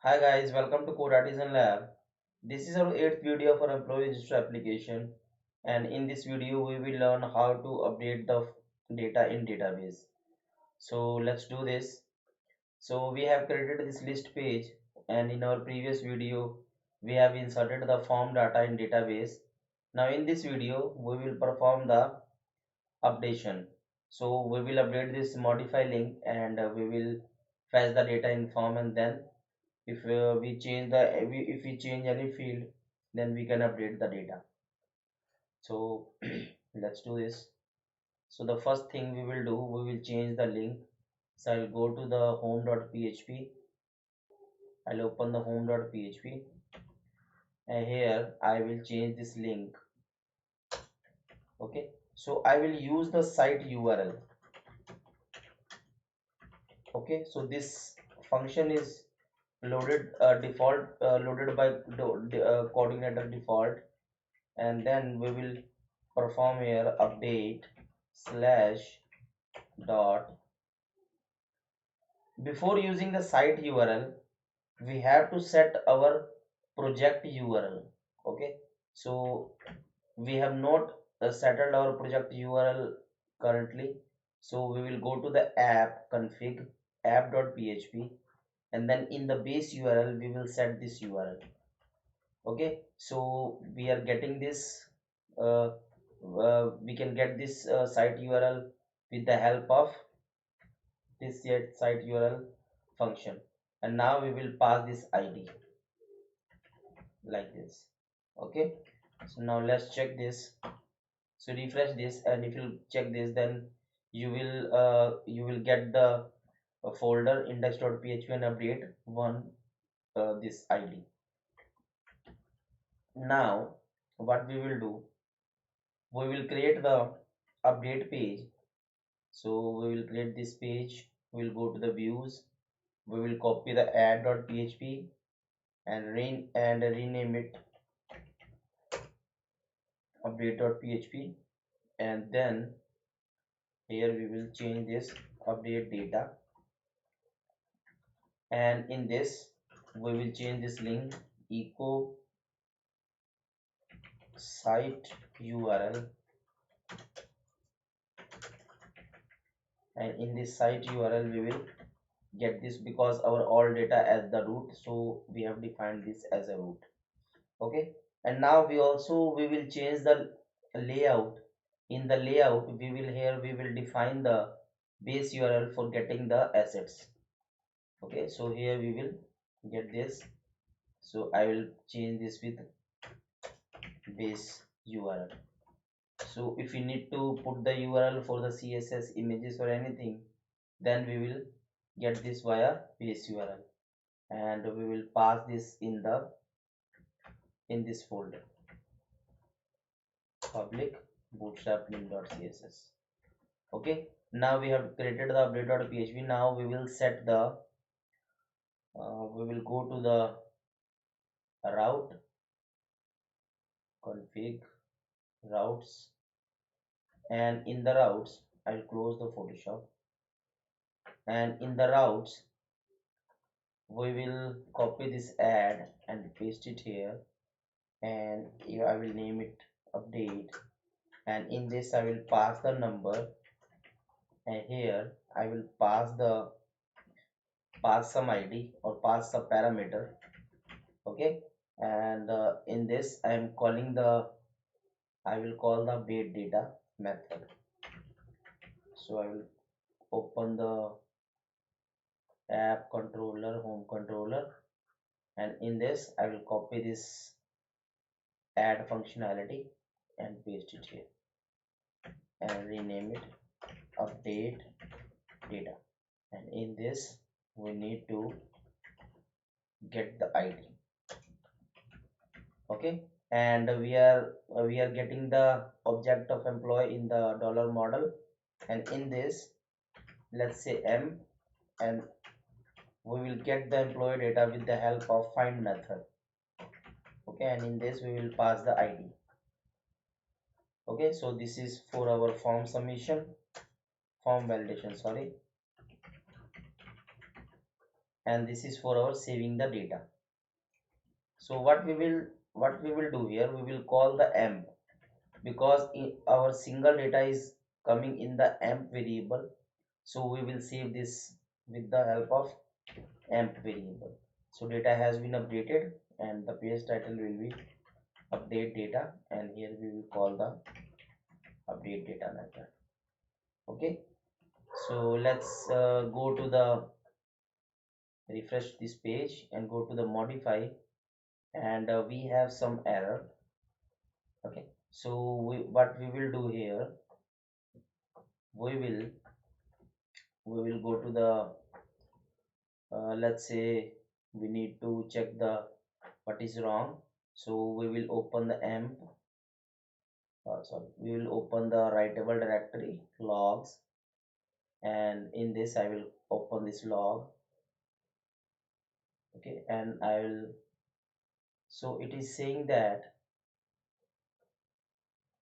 Hi guys, welcome to Code Artisan Lab. This is our 8th video for employee register application, and in this video we will learn how to update the data in database. So let's do this. So we have created this list page, and in our previous video we have inserted the form data in database. Now in this video we will perform the updation. So we will update this modify link, and we will fetch the data in form, and then if if we change any field, then we can update the data. So let's do this. So the first thing we will do, we will change the link. So I'll go to the home.php. I'll open the home.php, and here I will change this link. Okay, so I will use the site URL. Okay, so this function is loaded by coordinator default, and then we will perform here update slash dot. Before using the site URL, we have to set our project URL. Okay, so we have not settled our project URL currently, so we will go to the app config app.php, and then in the base URL we will set this URL. Okay, so we are getting this we can get this site URL with the help of this site URL function, and now we will pass this ID like this. Okay, so now let's check this. So refresh this, and if you check this, then you will get the folder index.php and update one this ID. Now what we will do, we will create the update page. So we will create this page, we'll go to the views, we will copy the add.php and rename it update.php, and then here we will change this update data, and in this we will change this link echo site URL, and in this site URL we will get this because our all data as the root, so we have defined this as a root. Okay, and now we will change the layout. In the layout we will define the base URL for getting the assets. Okay, so here we will get this, so I will change this with base URL. So if we need to put the URL for the CSS images or anything, then we will get this via base URL, and we will pass this in this folder public bootstrap link.css. Okay, now we have created the update.php. Now we will set the we will go to the route config routes, and in the routes I'll close the Photoshop, and in the routes we will copy this add and paste it here, and here I will name it update, and in this I will pass the number, and here I will pass some ID or pass some parameter. Okay, and in this I am calling the I will call the update data method. So I will open the app controller home controller, and in this I will copy this add functionality and paste it here, and rename it update data, and in this we need to get the ID. Okay, and we are getting the object of employee in the dollar model, and in this let's say M, and we will get the employee data with the help of find method. Okay, and in this we will pass the ID. Okay, so this is for our form validation, sorry, and this is for our saving the data. So what we will do here, we will call the emp, because our single data is coming in the emp variable, so we will save this with the help of emp variable. So data has been updated and the page title will be update data, and here we will call the update data method. Okay, so let's go to the refresh this page and go to the modify, and we have some error. Okay, so what we will do here, we will go to the let's say we need to check the what is wrong. So we will open the emp, sorry, we will open the writable directory logs, and in this I will open this log. Okay, and I will, so it is saying that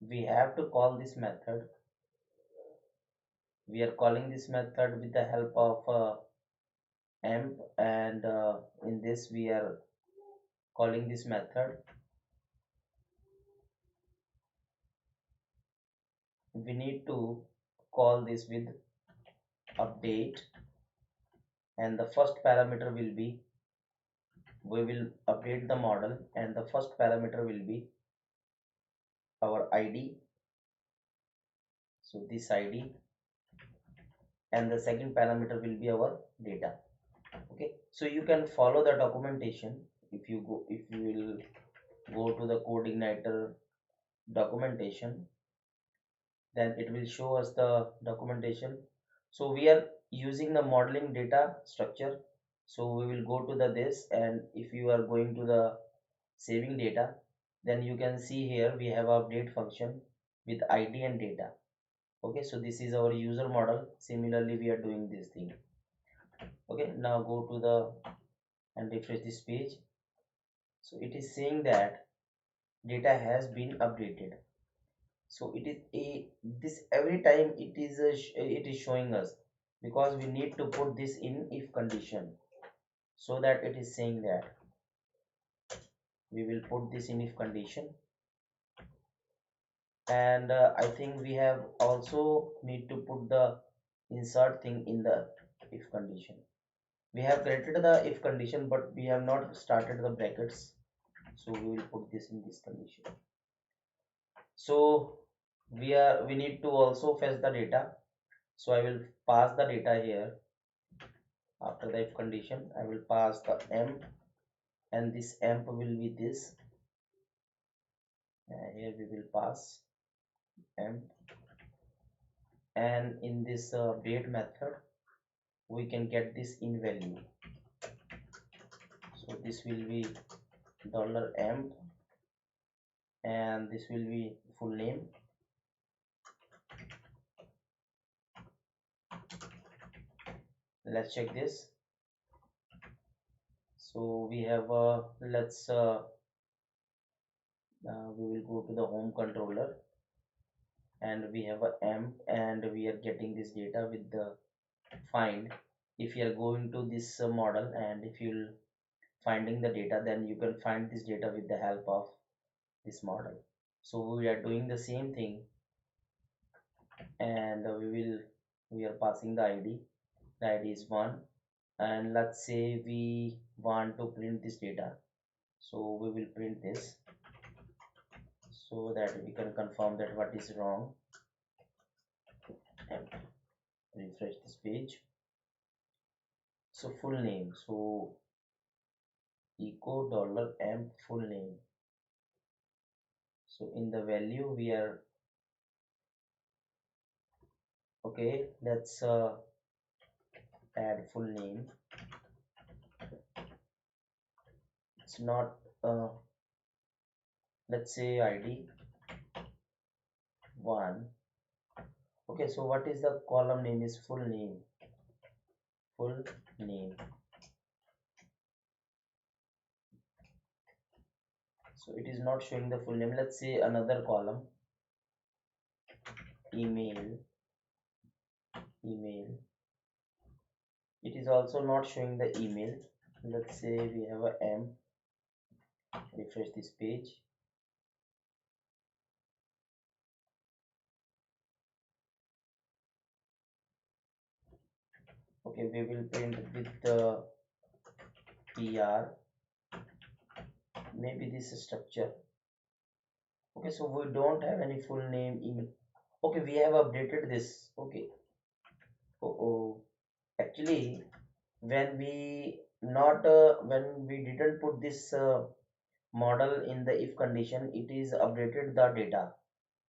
we have to call this method. We are calling this method with the help of emp, and in this we are calling this method. We need to call this with update, and the first parameter will be, we will update the model, and the first parameter will be our id, so this id, and the second parameter will be our data. Okay, so you can follow the documentation. If you will go to the CodeIgniter documentation, then it will show us the documentation. So we are using the modeling data structure, so we will go to the this, and if you are going to the saving data, then you can see here we have update function with id and data. Okay, so this is our user model. Similarly we are doing this thing. Okay, now go to the and refresh this page. So it is saying that data has been updated. So it is a, this every time it is it is showing us, because we need to put this in if condition, so that it is saying that we will put this in if condition. And I think we have also need to put the insert thing in the if condition. We have created the if condition, but we have not started the brackets, so we will put this in this condition. So we need to also fetch the data, so I will pass the data here. After the if condition, I will pass the emp, and this emp will be this, and here we will pass emp, and in this update method we can get this in value. So this will be $emp, and this will be full name. Let's check this. So we have let's we will go to the home controller, and we have a emp, and we are getting this data with the find. If you are going to this model, and if you'll finding the data, then you can find this data with the help of this model. So we are doing the same thing, and we are passing the id. The id is 1, and let's say we want to print this data, so we will print this, so that we can confirm that what is wrong, and refresh this page. So full name, so echo $emp full name. So in the value we are, okay, let's add full name. It's not let's say id 1. Okay, so what is the column name is full name, full name. So it is not showing the full name. Let's say another column, email, email, it is also not showing the email. Let's say we have a m, refresh this page. Okay, we will print with the pr, maybe this structure. Okay, so we don't have any full name email. Okay, we have updated this. Okay. Oh, actually, when we not when we didn't put this model in the if condition, it is updated the data.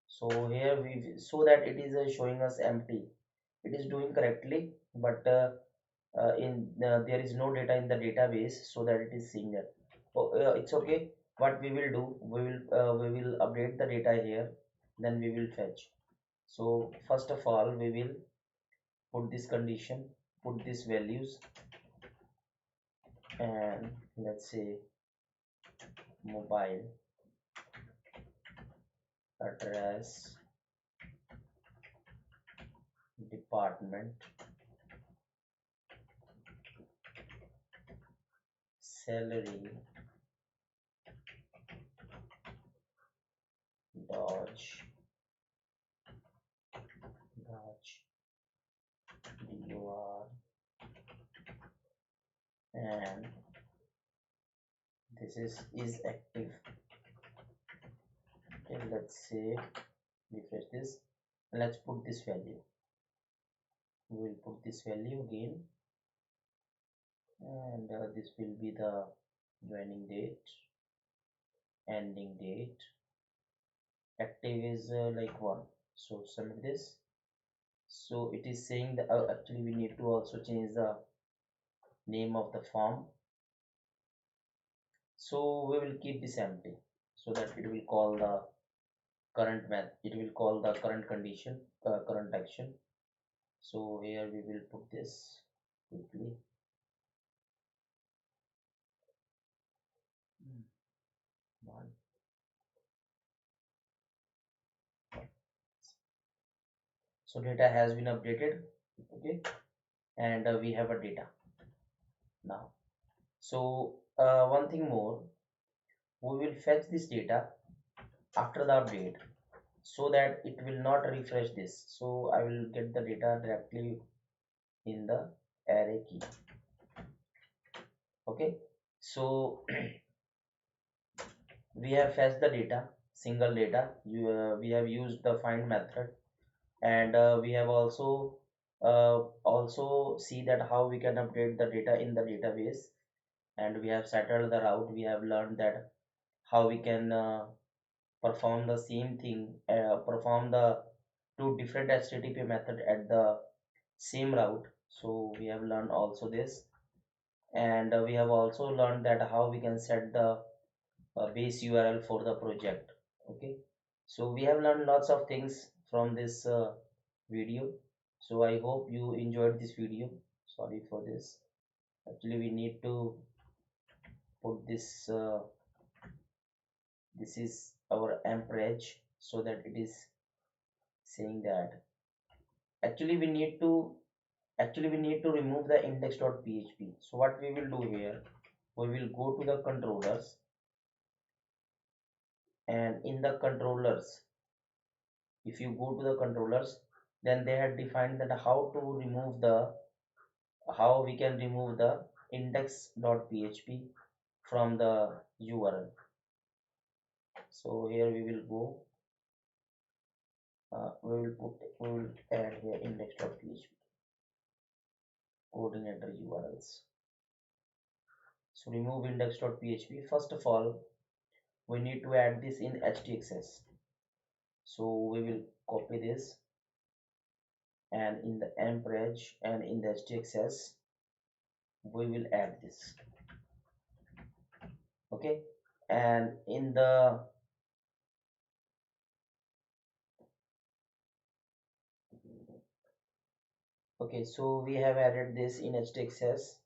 So here we, so that it is showing us empty, it is doing correctly, but in there is no data in the database, so that it is seeing that. Oh, it's okay. What we will do, we will update the data here, then we will fetch. So first of all, we will put this condition, put these values, and let's say mobile address, department, salary, dodge, dodge, dur, and this is active. Okay, let's say refresh this. Let's put this value. We will put this value again, and this will be the joining date, ending date. Active is like 1. So submit this. So it is saying that actually we need to also change the name of the form. So we will keep this empty, so that it will call the current math, it will call the current condition, current action. So here we will put this quickly. One. So data has been updated. Okay, and we have a data now. So one thing more, we will fetch this data after the update, so that it will not refresh this. So I will get the data directly in the array key. Okay, so we have fetched the data, single data. We have used the find method, and we have also see that how we can update the data in the database, and we have settled the route. We have learned that how we can perform the same thing, perform the two different http method at the same route. So we have learned also this, and we have also learned that how we can set the base URL for the project. Okay, so we have learned lots of things from this video. So I hope you enjoyed this video. Sorry for this. Actually, we need to put this. This is our amperage, so that it is saying that actually we need to remove the index.php. So what we will do here, we will go to the controllers, and in the controllers, if you go to the controllers, then they had defined that how we can remove the index.php from the URL. So here we will go, we will add here index.php coordinator URLs. So remove index.php. First of all, we need to add this in htaccess. So we will copy this, and in the amperage and in the htaccess we will add this. Okay, and in the okay, so we have added this in htaccess,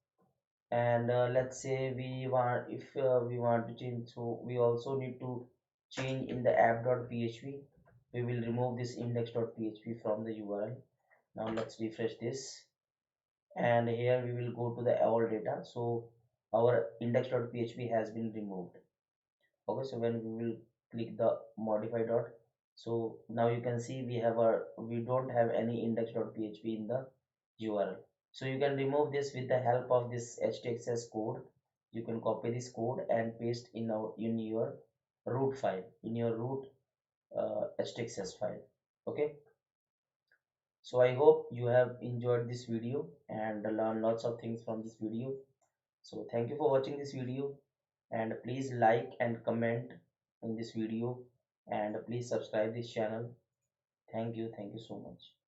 and let's say we want, if we want to change, so we also need to change in the app.php. We will remove this index.php from the URL. Now let's refresh this, and here we will go to the all data. So our index.php has been removed. Okay, so when we will click the modify dot, so now you can see we don't have any index.php in the URL. So you can remove this with the help of this htaccess code. You can copy this code and paste in your root file, in your root htaccess file. Okay, so I hope you have enjoyed this video and learned lots of things from this video. So thank you for watching this video, and please like and comment in this video, and please subscribe this channel. Thank you so much.